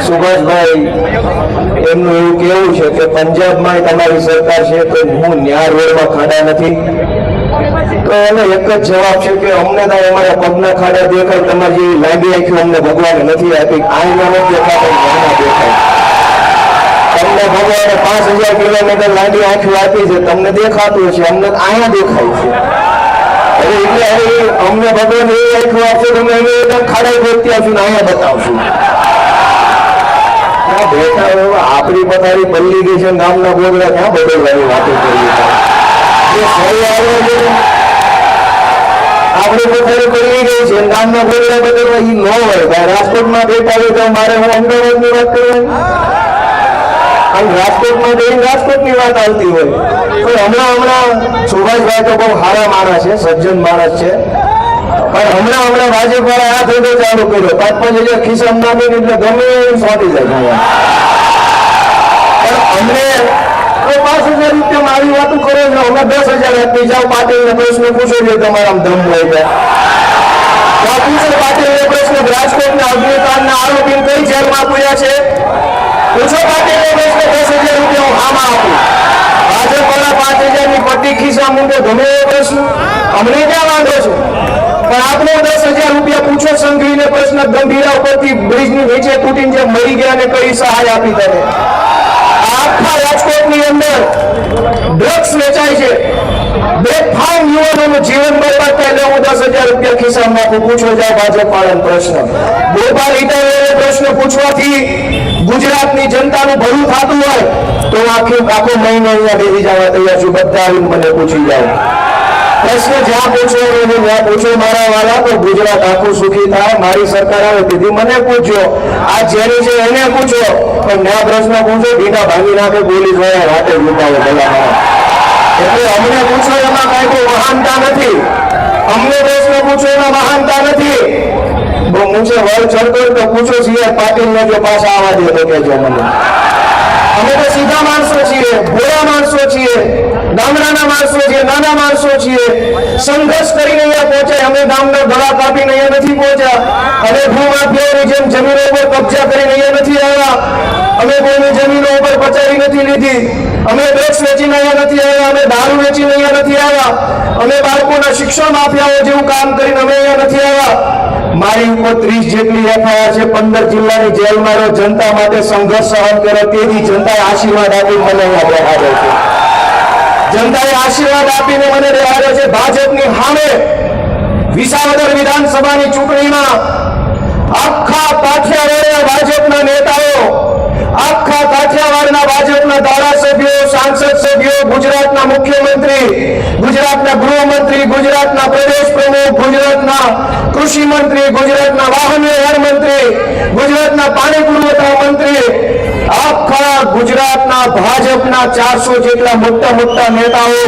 સુભાષભાઈ એમનું એવું કેવું છે કે પંજાબમાં તમારી સરકાર છે તો હું ન્યાર રોડમાં ખાડા નથી. તો એનો એક જ જવાબ છે કે અમને તો અમારા પગના ખાડા દેખાય, તમારી જેવી લાંબી આંખો અમને ભગવાને નથી આપી. આઈના નથી દેખાતા, દેખાય. તમને ભગવાને 5000 કિલોમીટર લાંબી આંખો આપી છે, તમને દેખાતું છે, અમને અહીંયા દેખાય છે. એટલે હવે અમને ભગવાન એવી આંખો આપશે, તમે એને ખાડા ગોતી આવશું ને અહીંયા બતાવશું. બેઠા આપણી પથારી બદલી ગઈ છે, ગામના બોગડા ક્યાં બદલવાની વાતો કરી આપણે પથારી બદલી ગઈ છે, ગામના બોગડા બદલવા એ ન હોય. રાજકોટમાં બેઠા હોય તો મારે હું અમદાવાદની વાત કરવાની, અને રાજકોટમાં જઈને રાજકોટની વાત આવતી હોય. પણ હમણાં સુભાષભાઈ તો બહુ સારા માણસ છે, સજ્જન માણસ છે. પણ હમણાં ભાજપ વાળા આ ધંધો ચાલુ કર્યો. 5-5 હજાર ખિસ્સામાં નાખીને એટલે ગમે એમ સોંટી જાય. પણ અમને 5000 રૂપિયા મારી વાતો કરો છો, અમે 10,000 આપી જાઓ. પાટીલને પ્રશ્ન પૂછો છો, તમારા દમ હોય ત્યાં પૂછો. પાટીલને પ્રશ્ન રાજકોટના અગ્નિકાંડના આરોપી કઈ જેલમાં પૂર્યા છે પૂછો. પાટીલને પ્રશ્ન 10,000 રૂપિયા હું આમાં આપું. ભાજપ વાળા 5,000 ની પટ્ટી ખિસ્સા મૂકે, ગમે એવો પ્રશ્ન, અમને ક્યાં વાંધો છે. પણ આપણે 10,000 રૂપિયા પૂછો. સંઘવીને પ્રશ્ન ગંભીરા ઉપરથી બ્રિજની નીચે તૂટીને જે મરી ગયા ને કઈ સહાય આપી તમે. આખા રાજકોટની અંદર ડ્રગ્સ વેચાય છે, બેફામ યુવાનોનું જીવન બરબાદ થાય. એટલે હું 10,000 રૂપિયા ખિસ્સામાં નાખું. પૂછો જાઓ ભાજપ વાળાનો પ્રશ્ન. ગોપાલ ઇટાલિયાને પ્રશ્ન પૂછવાથી ગુજરાતની જનતાનું ભલું થતું હોય તો આખો મહિનો અહીંયા બેસી જવા તૈયાર છું. બધા આવીને મને પૂછી જાઓ. પ્રશ્ન જ્યાં પૂછો એને ત્યાં પૂછો મારા વાલા, તો ગુજરાત આખું સુખી થાય. મારી સરકાર આવે તેથી મને પૂછજો, આ જેની છે એને પૂછો, પણ ના પ્રશ્ન પૂછો બીટા ભાંગી નાખે પોલીસ વાળા રાતે લૂંટાવે ભલા. એટલે અમને પૂછો એમાં કઈ કોઈ મહાનતા નથી. અમને પ્રશ્ન પૂછો એમાં મહાનતા નથી. બહુ મૂછે વળ ચડતો તો પૂછો છીએ પાટીલ ને જો પાછા આવવા દે તો કેજો મને. અમે તો સીધા માણસો છીએ, ભોળા માણસો છીએ, ગામડાના માણસો છીએ, નાના માણસો છીએ. સંઘર્ષ કરીને અહીંયા પહોંચ્યા. અમે ગામના ગળા કાપીને અહીંયા નથી પહોંચ્યા. અમે ભૂમાફિયાઓની જેમ જમીનો ઉપર કબજા કરીને અહીંયા નથી આવ્યા. અમે કોઈની જમીનો ઉપર પચાવી નથી લીધી. અમે ડ્રગ્સ વેચીને અહીંયા નથી આવ્યા. અમે દારૂ વેચીને અહીંયા નથી આવ્યા. અમે બાળકોના શિક્ષણ માફિયાઓ જેવું કામ કરીને અમે અહીંયા નથી આવ્યા. મારી ઉપર 30 જેટલી એફઆઈઆર છે. 15 જિલ્લાની જેલમાં રહ્યો, જનતા માટે સંઘર્ષ સહન કર્યો. તેથી જનતાએ આશીર્વાદ આપી મને અહીંયા બેહાડ્યો છે. જનતાએ આશીર્વાદ આપીને મને બેહાડ્યો છે. ભાજપની સામે વિસાવદર વિધાનસભાની ચૂંટણીમાં આખા કાઠિયાવાડના ભાજપના નેતાઓ, આખા કાઠિયાવાડના ભાજપના ધારાસભ્યો, સાંસદ સભ્યો, ગુજરાતના મુખ્યમંત્રી, ગુજરાતના ગૃહમંત્રી, ગુજરાતના પ્રદેશ પ્રમુખ, ગુજરાતના કૃષિ મંત્રી, ગુજરાતના વાહન વ્યવહાર મંત્રી, ગુજરાતના પાણી પુરવઠા મંત્રી, આખા ગુજરાતના ભાજપના 400 જેટલા મોટા મોટા નેતાઓ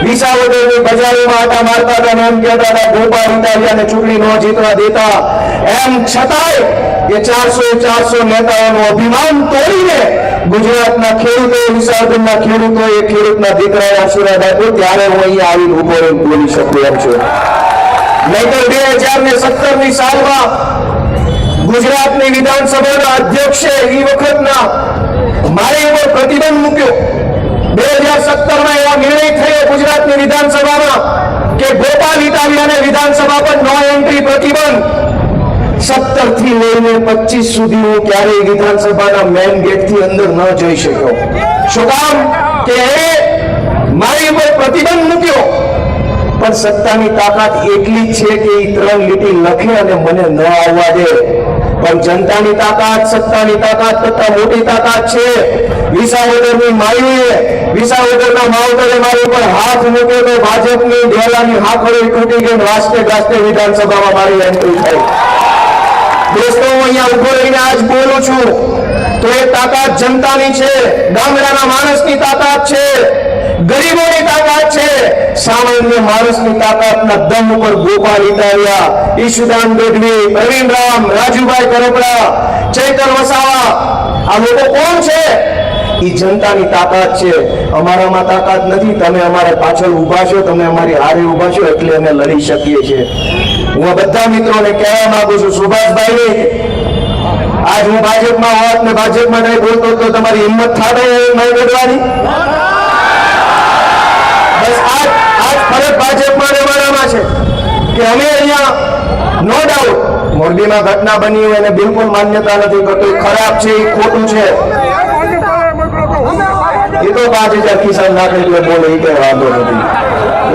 વિસાવદરની બજારોમાં આટા મારતા હતા. એમ કહેતા હતા ગોપાલ ઇટાલિયાને ચૂંટણી ન જીતવા દેતા. એમ છતાંય એ 400 નેતાઓનું અભિમાન તોડીને ગુજરાતના ખેડૂતો, વિસાવદરના ખેડૂતો, એ ખેડૂતના દીકરાએ આશીર્વાદ આપ્યો. ત્યારે હું અહીંયા આવીને ઉભો રહીને બોલી શકું એમ છું. નહીતર 2017ની સાલમાં ગુજરાતની વિધાનસભાના અધ્યક્ષે એ વખતના મારી ઉપર પ્રતિબંધ મૂક્યો. 2017માં એવો નિર્ણય થયો ગુજરાતની વિધાનસભામાં કે ગોપાલ ઇટાલિયાને વિધાનસભા પર નો એન્ટ્રી પ્રતિબંધ. 17 થી લઈને 25 સુધી હું ક્યારેય વિધાનસભાના મેઇન ગેટથી અંદર ન જઈ શક્યો. શું કામ? કે મારી ઉપર પ્રતિબંધ મૂક્યો. પણ સત્તાની તાકાત એટલી જ છે કે એ 3 લીટી લખે અને મને ન આવવા દે. પણ જનતાની તાકાત, સત્તાની તાકાત કરતા મોટી તાકાત છે. વિસાવદરની માયુએ, વિસાવદરના માવતરે મારી ઉપર હાથ મૂક્યો તો ભાજપની ડેલાની હાકડી તૂટી ગઈ. વાસ્તે ગાસ્તે વિધાનસભામાં મારી એન્ટ્રી થઈ. દોસ્તો, હું અહીંયા ઉભો રહીને આજ બોલું છું તો એ તાકાત જનતાની છે, ગામડાના માણસની તાકાત છે, ગરીબોની તાકાત છે. સામાન્ય માણસની તાકાતના દમ ઉપર ગોપાલ ઇટાલિયા, ઈશુદાન ગઢવી, પ્રવીણ રામ, રાજુભાઈ કરપડા, ચૈતર વસાવા, આ લોકો કોણ છે? એ જનતાની તાકાત છે. અમારામાં તાકાત નથી. તમે અમારા પાછળ ઉભા છો, તમે અમારી હારે ઉભા છો એટલે અમે લડી શકીએ છીએ. હું બધા મિત્રોને કહેવા માંગુ છું, સુભાષભાઈ, આજ હું ભાજપમાં હોત ને ભાજપમાં નહીં બોલતો તો તમારી હિંમત થાય નહીં લડવાની? બસ આજ ફરક ભાજપમાં ને અમારામાં છે કે અમે અહીંયા નો ડાઉટ મોરબીમાં ઘટના બની હોય એને બિલકુલ માન્યતા નથી કરતો. ખરાબ છે, એ ખોટું છે. એ તો 5000 કિસાન નાખે એટલે બોલે એ કઈ વાંધો નથી.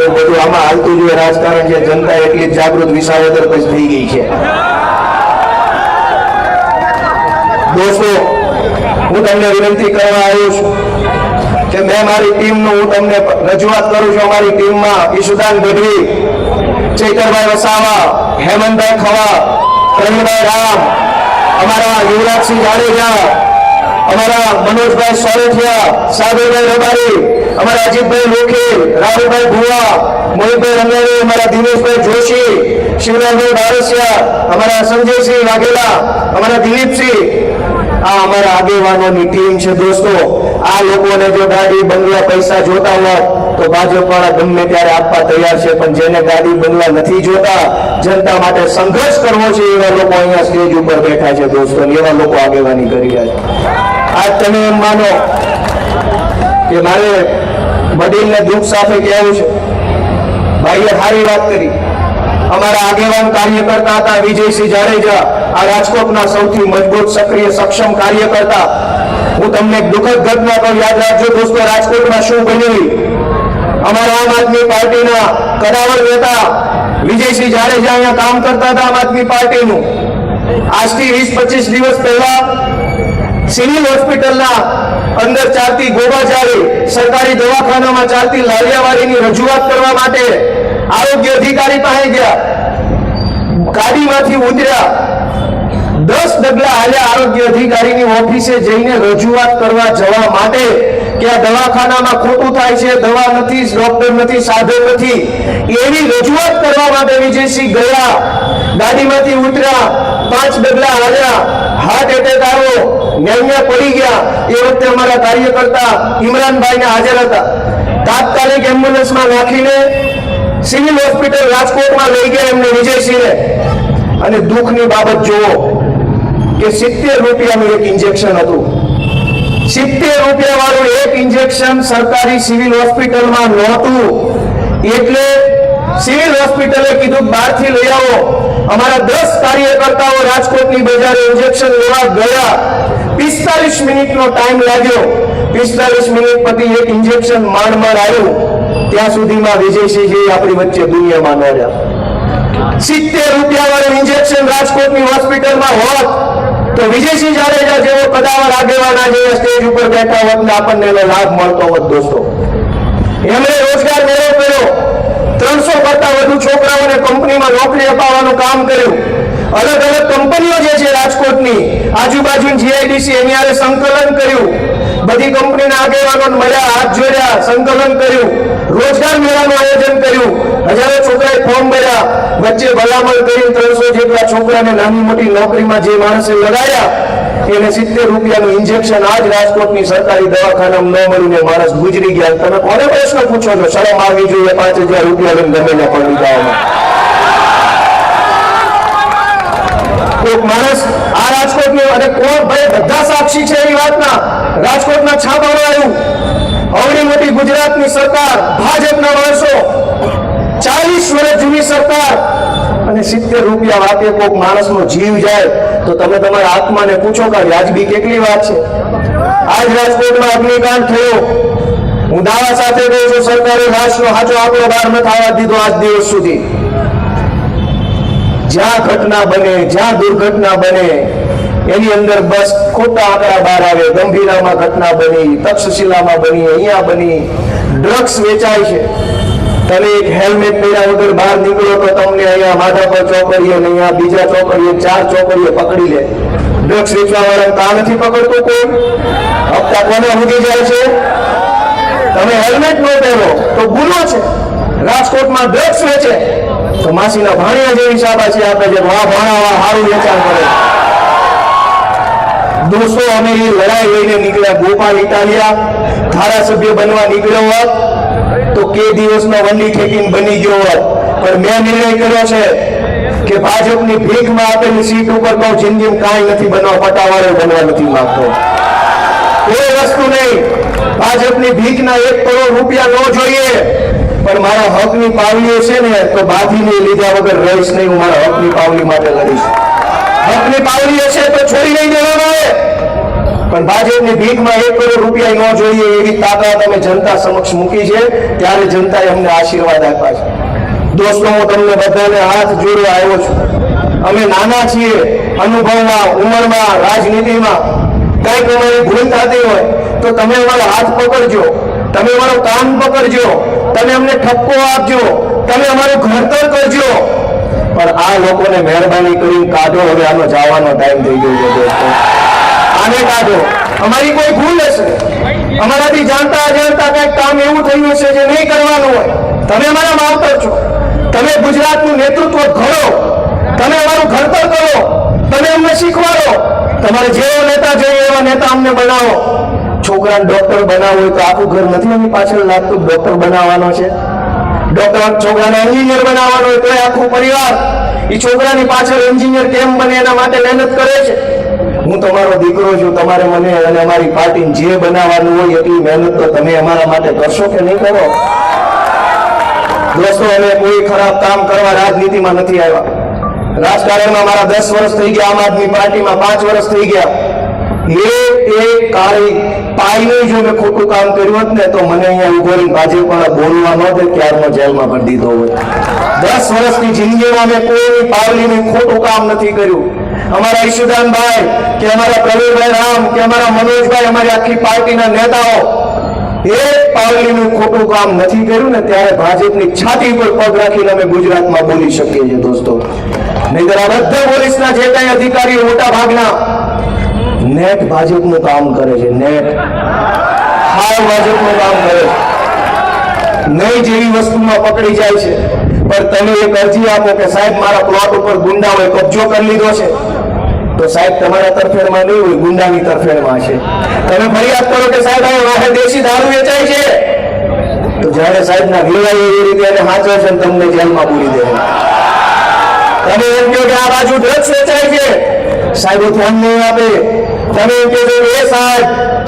એ બધું આમાં હાલતું જોઈએ રાજકારણ છે. જનતા એટલી જાગૃત વિસાવદર પછી થઈ ગઈ છે. દોસ્તો, હું તમને વિનંતી કરવા આવ્યો છું કે મેં મારી ટીમનું હું તમને રજૂઆત કરું છું. અમારી ટીમમાં ઈશુદાન ગઢવી, ચૈતરભાઈ વસાવા, હેમંતભાઈ ખવા, પ્રવીણભાઈ રામ, અમારા યુવરાજસિંહ જાડેજા, અમારા મનોજભાઈ સોરઠિયા, સાગરભાઈ રબારી, અમારા અજીતભાઈ લોખી, રાહુલભાઈ ભુવા, મોહિતભાઈ રંગાણી, અમારા દિનેશભાઈ જોશી, શિવરાજભાઈ બારસિયા, અમારા સંજયસિંહ વાઘેલા, અમારા દિલીપસિંહ, આ અમારા આગેવાનોની ટીમ છે. દોસ્તો, આ લોકોને જો ગાડી બંગલા પૈસા જોતા હોત તો ભાજપ વાળા ગમે ત્યારે આપવા તૈયાર છે. પણ જેને ગાડી બંગલા નથી જોતા, જનતા માટે સંઘર્ષ કરવો છે, એવા લોકો અહીંયા સ્ટેજ ઉપર બેઠા છે. દોસ્તો, એવા લોકો આગેવાની કરી રહ્યા છે. આજ તમે એમ માનો કે મારે વડીલને દુઃખ સાથે કહેવું છે. ભાઈએ સારી વાત કરી. અમારા આગેવાન કાર્યકર્તા હતા વિજયસિંહ જાડેજા, આ રાજકોટના સૌથી મજબૂત, સક્રિય, સક્ષમ કાર્યકર્તા. હું તમને એક દુઃખદ ઘટના તો યાદ રાખજો દોસ્તો, રાજકોટમાં શું બન્યું. અમારા આમ આદમી પાર્ટીના કદાવર નેતા વિજયસિંહ જાડેજા અહીંયા કામ કરતા હતા આમ આદમી પાર્ટીનું. આજથી 20-25 દિવસ પહેલા સિવિલ હોસ્પિટલના અંદર ચાલતી ગોબાચારી, સરકારી દવાખાનામાં ચાલતી લાલિયાવાડીની રજૂઆત કરવા માટે આરોગ્ય અધિકારી પાસે ગયા, ગાડીમાંથી ઉતર્યા, 10 ડગલા હાલ્યા આરોગ્ય અધિકારીની ઓફિસે જઈને રજૂઆત કરવા જવા માટે કે આ દવાખાનામાં ખોટું થાય છે, દવા નથી, ડોક્ટર નથી, સાધન નથી, એવી રજૂઆત કરવા માટે વિજયસિંહ ગયા, ગાડીમાંથી ઉતર્યા, 5 ડગલા હાલ્યા, હાર્ટ એટેક આવ્યો, ન્યાન્યા પડી ગયા. એ વખતે અમારા કાર્યકર્તા ઇમરાનભાઈને હાજર હતા. તાત્કાલિક એમ્બ્યુલન્સમાં નાખીને સિવિલ હોસ્પિટલ રાજકોટમાં લઈ ગયા એમને વિજયસિંહને. અને દુઃખની બાબત જુઓ કે 70 રૂપિયાનું એક ઇન્જેક્શન હતું. 70 રૂપિયા વાળું એક ઇન્જેક્શન સરકારી સિવિલ હોસ્પિટલમાં નહોતું. એટલે સિવિલ હોસ્પિટલે કીધું બહારથી લઈ આવો. અમારા 10 કાર્યકર્તાઓ રાજકોટની બજારે ઇન્જેક્શન લેવા ગયા. 45 મિનિટનો ટાઈમ લાગ્યો. 45 મિનિટ પછી એક ઇન્જેક્શન માંડ આવ્યું. ત્યાં સુધીમાં વિજયસિંહજી આપણી વચ્ચે દુનિયામાં ન રહ્યા. 70 રૂપિયા વાળું ઇન્જેક્શન રાજકોટની હોસ્પિટલમાં હોત તો વિજયસિંહ જાડેજા જેવો કદાવર આગેવાના જે સ્ટેજ ઉપર બેઠા હોત ને આપણને એનો લાભ મળતો હોત. દોસ્તો, એમણે રોજગાર મેળો કર્યો. 300 કરતા વધુ છોકરાઓને કંપનીમાં નોકરી અપાવવાનું કામ કર્યું. અલગ અલગ કંપનીઓ જે છે રાજકોટની આજુબાજુ જીઆઈડીસી એની હારે સંકલન કર્યું. બધી કંપનીના આગેવાનો મળ્યા, હાથ જોડ્યા, સંકલન કર્યું, રોજગાર મેળાનું આયોજન કર્યું. હજારો છોકરાએ ફોર્મ ભર્યા, વચ્ચે ભલામણ કરી 300 જેટલા છોકરાને નાની મોટી નોકરીમાં જે માણસે લગાડ્યા એને 70 રૂપિયાનું ઇન્જેક્શન આજ રાજકોટની સરકારી દવાખાનામાં ન મળીને માણસ ગુજરી ગયા. તમે કોને પ્રશ્ન પૂછો છો? શરમ આવી જોઈએ 5000 રૂપિયા લઈને ગમે પણ લીધા. એક માણસ આ રાજકોટની અને કોણ ભાઈ બધા સાક્ષી છે એની વાતના. રાજકોટના છાપામાં આવ્યું, અવળી મોટી ગુજરાતની સરકાર, ભાજપના માણસો, 40 વર્ષ જૂની સરકાર, અને 70 રૂપિયા વાતે કોઈક માણસનો જીવ જાય તો તમે તમારા આત્માને પૂછો કે વ્યાજબી કેટલી વાત છે? આજ રાજકોટમાં અગ્નિકાંડ થયો. હું દાવા સાથે કહું છું, સરકારે લાશનો સાચો આંકડો બહાર ન થવા દીધો આજ દિવસ સુધી. જ્યાં ઘટના બને, જ્યાં દુર્ઘટના બને એની અંદર બસ ખોટા આંકડા બહાર આવે. ગંભીરામાં ઘટના બની, તક્ષશિલામાં બની, અહીંયા બની, ડ્રગ્સ વેચાય છે. તમે એક હેલ્મેટ પહેર્યા વગર બહાર નીકળો તો તમને અહીંયા માધાપર ચોકડીએ ને અહીંયા બીજા ચોકડીએ 4 ચોકડીએ પકડી લે. ડ્રગ્સ વેચવા વાળા કાં નથી પકડતું કોઈ? હપ્તા કોને ઉડી જાય છે? તમે હેલ્મેટ ન પહેરો તો ગુનો છે. રાજકોટમાં ડ્રગ્સ વેચે તો માસીના ભાણિયા જેવી શાબાશી આપે છે, વાહ ભાણાવા સારું વેચાણ કરે. દોસ્તો, અમે એ લડાઈ લઈને નીકળ્યા. ગોપાલ ઇટાલિયા ધારાસભ્ય બનવા નીકળ્યો હોત તો કે દિવસનો વંડી ઠેકીને બની ગયો હોત. પણ મેં નિર્ણય કર્યો છે કે ભાજપની ભીખમાં આપેલી સીટ ઉપર તો જિંદગીમાં કાંઈ નથી બનવા, પટાવાળો બનવા નથી માંગતો. કોઈ વસ્તુ નહીં. ભાજપની ભીખના 1 કરોડ રૂપિયા ન જોઈએ, પણ મારા હકની પાવલીઓ છે ને તો બાંધીને લીધા વગર રહીશ નહીં. હું મારા હકની પાવલી માટે લડીશ. હકની પાવલીઓ છે તો છોડી નહીં દેવાનો આવે, પણ ભાજપની ભીખમાં 1 કરોડ રૂપિયા ન જોઈએ એવી તાકાત અમે જનતા સમક્ષ મૂકી છે. ત્યારે જનતાએ અમને આશીર્વાદ આપ્યા છે. દોસ્તો, હું તમને બધાને હાથ જોડવા આવ્યો છું. અમે નાના છીએ, અનુભવમાં, ઉંમરમાં, રાજનીતિમાં. કંઈક અમારી ભૂલ થતી હોય તો તમે અમારો હાથ પકડજો, તમે અમારો કાન પકડજો, તમે અમને ઠપકો આપજો, તમે અમારું ઘડતર કરજો. પણ આ લોકોને મહેરબાની કરીને કાઢો. હવે આનો જવાનો ટાઈમ થઈ ગયો છે દોસ્તો. આને કાઢો. અમારી કોઈ ભૂલ હશે, અમારાથી જાણતા અજાણતા કંઈક કામ એવું થયું હશે જે નહીં કરવાનું હોય. તમે અમારા માવતર છો, તમે ગુજરાતનું નેતૃત્વ ઘડો, તમે અમારું ઘડતર કરો, તમે અમને શીખવાડો. તમારે જેવો નેતા જોઈએ એવા નેતા અમને બનાવો. છોકરાને ડોક્ટર બનાવવો હોય તો આખું ઘર નથી એની પાછળ લાગતું ડોક્ટર બનાવવાનો છે. છોકરાને એન્જિનિયર બનાવવાનો હોય તો આખું પરિવાર એ છોકરાની પાછળ એન્જિનિયર કેમ બને એના માટે મહેનત કરે છે. હું તમારો દીકરો છું, તમારે મને અને અમારી પાર્ટી જે બનાવવાનું હોય એટલી મહેનત તો તમે અમારા માટે કરશો કે નહીં કરો? દોસ્તો, અમે કોઈ ખરાબ કામ કરવા રાજનીતિમાં નથી આવ્યા. રાજકારણમાં મારા 10 વર્ષ થઈ ગયા, આમ આદમી પાર્ટીમાં 5 વર્ષ થઈ ગયા. એક કાળી પાયનું જો મેં ખોટું કામ કર્યું હોત ને તો મને અહીંયા ઉભો રહીને ભાજપમાં બોલવા ન દે, ક્યારનો જેલમાં ભરી દીધો હોય. 10 વર્ષની જિંદગીમાં મેં કોઈ પાવલીનું ખોટું કામ નથી કર્યું. અમારા ઈશુદાનભાઈ કે અમારા પ્રવીણભાઈ રામ કે અમારા મનોજભાઈ, અમારી આખી પાર્ટીના નેતાઓ એક પાવલીનું ખોટું કામ નથી કર્યું ને ત્યારે ભાજપની છાતી પર પગ રાખીને અમે ગુજરાતમાં બોલી શકીએ છીએ દોસ્તો. નહીંતર આ બધા પોલીસના જે કઈ અધિકારીઓ મોટા ભાગના નેટ ભાજપનું કામ કરે છે. નેટ હાવ ભાજપનું કામ કરે છે. નહીં જેવી વસ્તુમાં પકડી જાય છે. પણ તમે એક અરજી આપો કે સાહેબ મારા પ્લોટ ઉપર ગુંડાઓએ કબજો કરી લીધો છે, તો સાહેબ તમારા તરફેણમાં નહીં હોય, ગુંડાની તરફેણમાં છે. તમે ફરિયાદ કરો કે સાહેબ આ વાહે દેશી દારૂ વેચાય છે, તો જ્યારે સાહેબના વેવાય એવી રીતે એને હાચવે છે તમને જેલમાં પૂરી દે. તમે એમ કહો કે આ બાજુ ડ્રગ્સ વેચાય છે, સાહેબો ધ્યાન નહીં આપે. તમે એમ કહો એ સાહેબ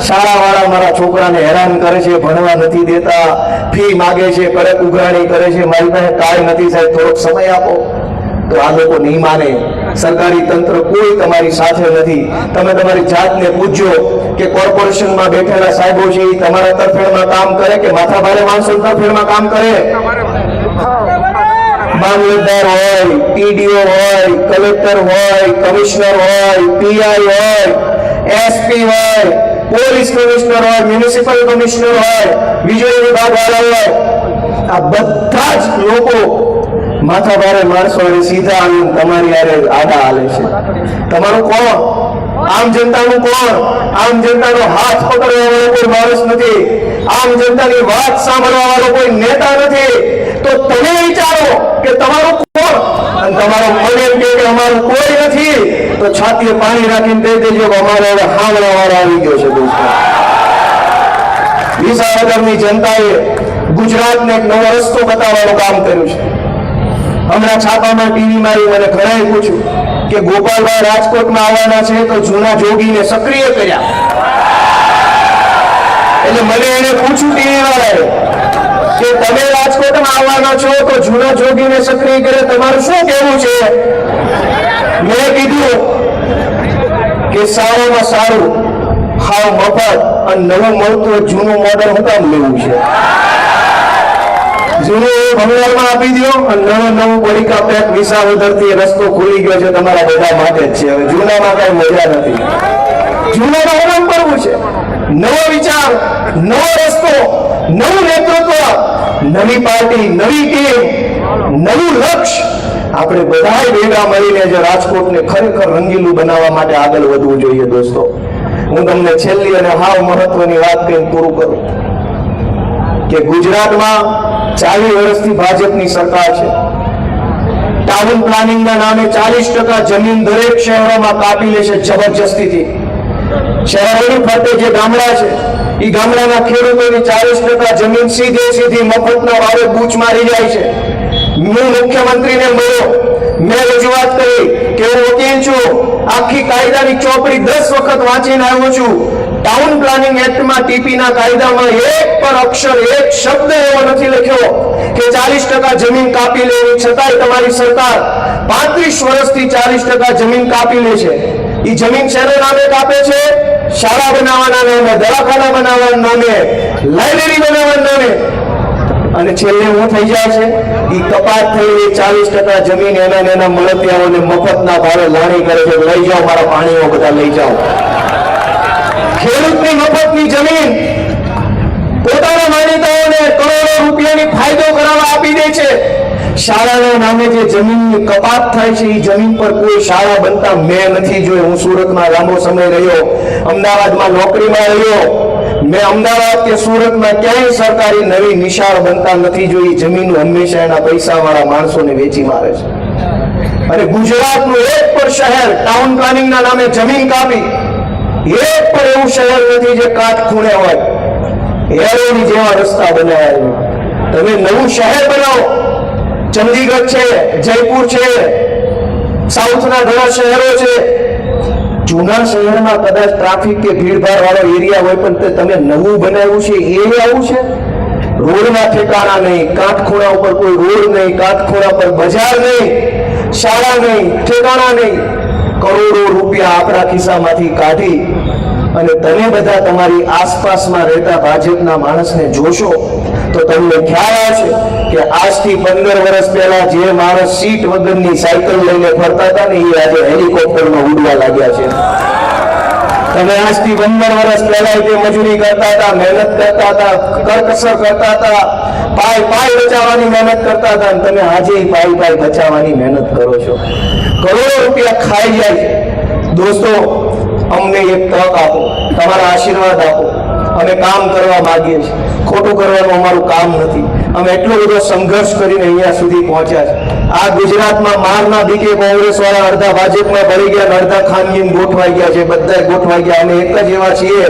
શાળાવાળા મારા છોકરાને હેરાન કરે છે, ભણવા નથી દેતા, ફી માગે છે, કડક ઉઘરાણી કરે છે, મારી પાસે કાંઈ નથી સાહેબ, થોડોક સમય આપો. તો આ લોકો નહીં માને. સરકારી તંત્ર કોઈ તમારી સાથે નથી. તમે તમારી જાતને પૂછજો કે કોર્પોરેશનમાં બેઠેલા સાહેબો છે એ તમારા તરફેણમાં કામ કરે કે માથાભારે માણસો તરફેણમાં કામ કરે? મામલતદાર હોય, ટીડીઓ હોય, કલેક્ટર હોય, કમિશનર હોય, પીઆઈ હોય, એસપી હોય, પોલીસ કમિશનર હોય, મ્યુનિસિપલ કમિશનર હોય, વીજળી વિભાગ વાળા હોય, આ બધા જ લોકો માથાભારે માણસો સીધા આવીને તમારી યારે આડા હાલે છે. તમારું કોણ? આમ જનતાનું કોણ? આમ જનતાનો હાથ પકડવા વાળો કોઈ માણસ નથી. આમ જનતાની વાત સાંભળવા વાળો કોઈ નેતા નથી. તો તમે વિચારો કે તમારું કોણ? અને તમારો મન એમ કે અમારું કોઈ નથી, તો છાતીએ પાણી રાખીને કહી દેજો કે અમારો હવે હામળા વાળો આવી ગયો છે. દોસ્તો, વિસાવદરની જનતાએ ગુજરાતને એક નવો રસ્તો બતાવવાનું કામ કર્યું છે. હમણાં છાપામાં ટીવી મારી મને ઘણાએ પૂછ્યું કે ગોપાલભાઈ રાજકોટમાં આવવાના છે તો જૂના જોગીને સક્રિય કર્યા. એટલે મને એને પૂછ્યું ટીવી વાળાએ કે તમે રાજકોટમાં આવવાના છો તો જૂના જોગીને સક્રિય કરે, તમારું શું કહેવું છે? મેં કીધું કે સારામાં સારું હાવ મફત અને નવું મળતું જૂનું મોડલ હું કામ લેવું છે? જૂનું ભંગારમાં આપી દો અને નવું પડીકા પેક વિસાવદરથી રસ્તો ખુલી ગયો છે તમારા બધા માટે જ છે. હવે જૂનામાં કઈ મજા નથી. જૂનામાં કામ કરવું છે. નવો વિચાર, નવો રસ્તો, નવું નેતૃત્વ, નવી પાર્ટી, નવી ટીમ, નવું લક્ષ્ય. આપણે બધાએ ભેગા મળીને જે રાજકોટને ખરેખર રંગીલું બનાવવા માટે આગળ વધવું જોઈએ. દોસ્તો, હું તમને છેલ્લી અને હાવ મહત્વની વાત કહીને પૂરું કરું કે ગુજરાતમાં 40 વર્ષથી ભાજપની સરકાર છે. ટાઉન પ્લાનિંગના નામે 40% જમીન દરેક શહેરોમાં કાપી લે છે જબરજસ્તીથી. શહેરોની ફરતે જે ગામડા છે એ ગામડાના ખેડૂતોની 40% જમીન સીધી મફતના ભાવે બૂચ મારી જાય છે. હું મુખ્યમંત્રીને મળ્યો, મેં રજૂઆત કરી કે હું વકીલ છું, આખી કાયદાની ચોપડી 10 વખત વાંચીને આવ્યો છું. ટાઉન પ્લાનિંગ એક્ટમાં ટીપીના કાયદામાં એક પણ અક્ષર, એક શબ્દ એવો નથી લખ્યો કે 40% જમીન કાપી લેવી. છતાંય તમારી સરકાર 35 વર્ષથી 40% જમીન કાપી લે છે. એ જમીન શેના નામે કાપે છે? શાળા બનાવવાના નામે, દવાખાના બનાવવાના નામે, લાઇબ્રેરી બનાવવાના નામે. અને છેલ્લે શું થઈ જાય છે? એ કપાત થયેલી 40% જમીન એના મળતિયાઓને મફતના ભાવે લાણી કરે છે. લઈ જાઓ મારા પાણીઓ બધા લઈ જાઓ. ખેડૂતની મફતની જમીન પોતાના માનીતાઓને કરોડો રૂપિયાની ફાયદો કરાવવા આપી દે છે. શાળાના નામે જે જમીનની કપાત થાય છે એ જમીન પર કોઈ શાળા બનતા મેં નથી જોઈ. હું સુરતમાં લાંબો સમય રહ્યો, અમદાવાદમાં નોકરીમાં રહ્યો. મેં અમદાવાદ કે સુરતમાં ક્યાંય સરકારી નવી નિશાળ બનતા નથી જોઈ. જમીન હંમેશા એના પૈસા વાળા માણસોને વેચી મારે છે. અને ગુજરાતનું એક પણ શહેર ટાઉન પ્લાનિંગના નામે જમીન કાપી, એક પણ એવું શહેર નથી જે કાટ ખૂણે હોય. એરોની જેવા રસ્તા બનાવ્યા. તમે નવું શહેર બનાવો. ચંદીગઢ છે, જયપુર છે, સાઉથના ઘણા શહેરો છે. જૂના શહેરમાં કદાચ ટ્રાફિક કે ભીડભાડ વાળો એરિયા હોય, પણ તમે નવું બનાવ્યું છે એ આવું છે. રોડના ઠેકાણા નહીં, કાટખૂણા ઉપર કોઈ રોડ નહીં, કાટખૂણા પર બજાર નહીં, શાળા નહીં, ઠેકાણા નહીં. કરોડો રૂપિયા આપણા ખિસ્સામાંથી કાઢી અને તમે બધા તમારી આસપાસમાં રહેતા ભાજપના માણસને જોશો તો તમને ખ્યાલ આવશે કે આજથી 15 વર્ષ પહેલા જે માણસ સીટ વગરની સાયકલ લઈને ફરતા હતા ને એ આજે હેલિકોપ્ટરમાં ઉડવા લાગ્યા છે. તમે આજથી 15 વર્ષ પહેલા જે મજૂરી કરતા હતા, મહેનત કરતા હતા, કરકસર કરતા હતા, પાય બચાવવાની મહેનત કરતા હતા, અને તમે આજે પાય બચાવવાની મહેનત કરો છો. કરોડો રૂપિયા ખાઈ જાય છે. દોસ્તો, અમને એક તક આપો, તમારા આશીર્વાદ આપો. અમે કામ કરવા માંગીએ છીએ. ખોટું કરવાનું અમારું કામ નથી. અમે એટલો બધો સંઘર્ષ કરીને અહીંયા સુધી પહોંચ્યા છે. આ ગુજરાતમાં મારના બીકે કોંગ્રેસ વાળા અડધા ભાજપમાં ભળી ગયા અને અડધા ખાનગીમાં ગોઠવાઈ ગયા છે. બધા ગોઠવાઈ ગયા. અમે એક જ એવા છીએ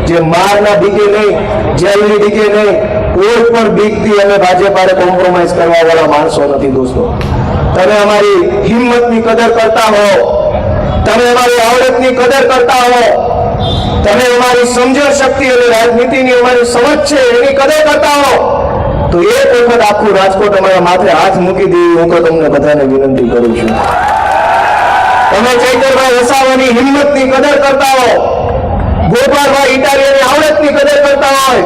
જે મારના બીકે નહીં, જેલની બીકે નહીં, કોઈ પણ બીકથી અમે ભાજપ હારે કોમ્પ્રોમાઇઝ કરવા વાળા માણસો નથી. દોસ્તો, તમે અમારી હિંમતની કદર કરતા હો, તમે અમારી આવડતની કદર કરતા હો, તમે અમારી સમજણ શક્તિ અને રાજનીતિની અમારી સમજ છે એની કદર કરતા હો, તો એક વખત આખું રાજકોટ અમારા માથે હાથ મૂકી દેવી હું તો તમને બધાને વિનંતી કરું છું. તમે ચૈતરભાઈ વસાવાની હિંમતની કદર કરતા હો, ગોપાલભાઈ ઇટાલિયાની આવડતની કદર કરતા હોય,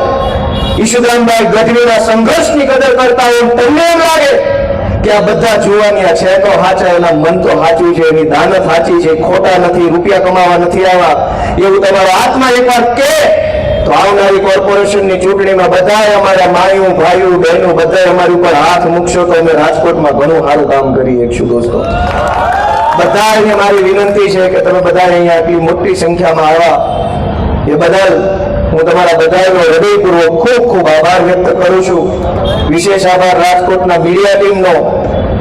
ઈશુદાનભાઈ ગઢવીના સંઘર્ષની કદર કરતા હોય, તમને એમ લાગે કે આ બધા જુવાનિયા છે તો સાચા, એના મન તો સાચું છે, એની દાનત સાચી છે, ખોટા નથી, રૂપિયા કમાવા નથી આવ્યા, એવું તમારો આત્મા એકવાર કે તો આવનારી કોર્પોરેશનની ચૂંટણીમાં બધાએ અમારા માયું, ભાઈઓ, બહેનો બધાએ અમારી ઉપર હાથ મૂકશો તો અમે રાજકોટમાં ઘણું સારું કામ કરી શકશું. દોસ્તો, બધાને મારી વિનંતી છે કે તમે બધા અહીંયા આટલી મોટી સંખ્યામાં આવ્યા એ બદલ હું તમારા બધાનો હૃદયપૂર્વક ખૂબ ખૂબ આભાર વ્યક્ત કરું છું. વિશેષ આભાર રાજકોટના મીડિયા ટીમનો,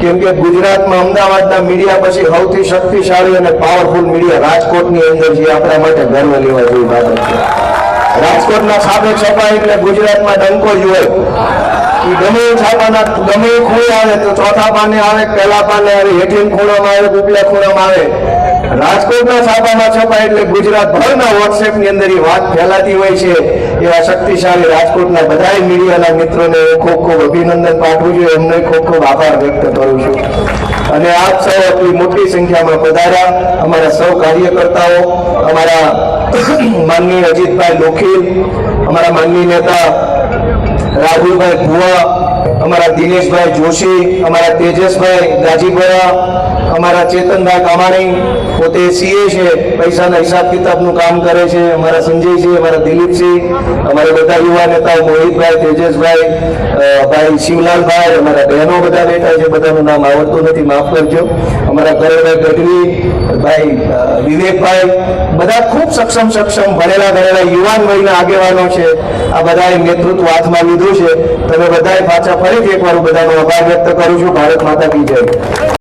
કેમ કે ગુજરાતમાં અમદાવાદના મીડિયા પછી સૌથી શક્તિશાળી અને પાવરફુલ મીડિયા રાજકોટની અંદર છે. આપણા માટે ગર્વ લેવા જેવી બાબત છે. રાજકોટના છાપે છપાય એટલે ગુજરાતમાં ડંકો જ હોય. એ ગમે છાપાના ગમે ખૂણે આવે તો ચોથા પાને આવે, પહેલા પાને આવે, હેઠીન ખૂણામાં આવે, ઉપલા ખૂણામાં આવે. રાજકોટના છાપામાં છપાય એટલે ગુજરાતભરના વોટ્સએપની અંદર એ વાત ફેલાતી હોય છે. એવા શક્તિશાળી રાજકોટના બધા મીડિયાના મિત્રોને ખૂબ ખૂબ અભિનંદન પાઠવું છું, એમને ખૂબ ખૂબ આભાર વ્યક્ત કરું છું. અને આપ સૌ આટલી મોટી સંખ્યામાં પધાર્યા, અમારા સૌ કાર્યકર્તાઓ, અમારા માનનીય અજીતભાઈ લોખીલ, અમારા માનનીય નેતા રાહુલભાઈ ભુવા, અમારા દિનેશભાઈ જોશી, અમારા તેજસભાઈ ગાજીપુરા, અમારા ચેતનભાઈ કામાણી પોતે સીએ છે, પૈસાના હિસાબ કિતાબનું કામ કરે છે, અમારા સંજયજી, અમારા દિલીપસિંહ, અમારા બધા યુવા નેતાઓ મોહિતભાઈ, તેજસભાઈ, ભાઈ શિવલાલભાઈ, અમારા બહેનો બધા બેઠા છે, બધાનું નામ આવડતું નથી, માફ કરજો. અમારા કરણભાઈ ગઢવી, ભાઈ વિવેકભાઈ, બધા ખૂબ સક્ષમ ભણેલા યુવાન વયના આગેવાનો છે. આ બધાએ નેતૃત્વ હાથમાં લીધું છે. તમે બધાએ પાછા ફરીથી એકવાર બધાનો આભાર વ્યક્ત કરું છું. ભારત માતા કી જય.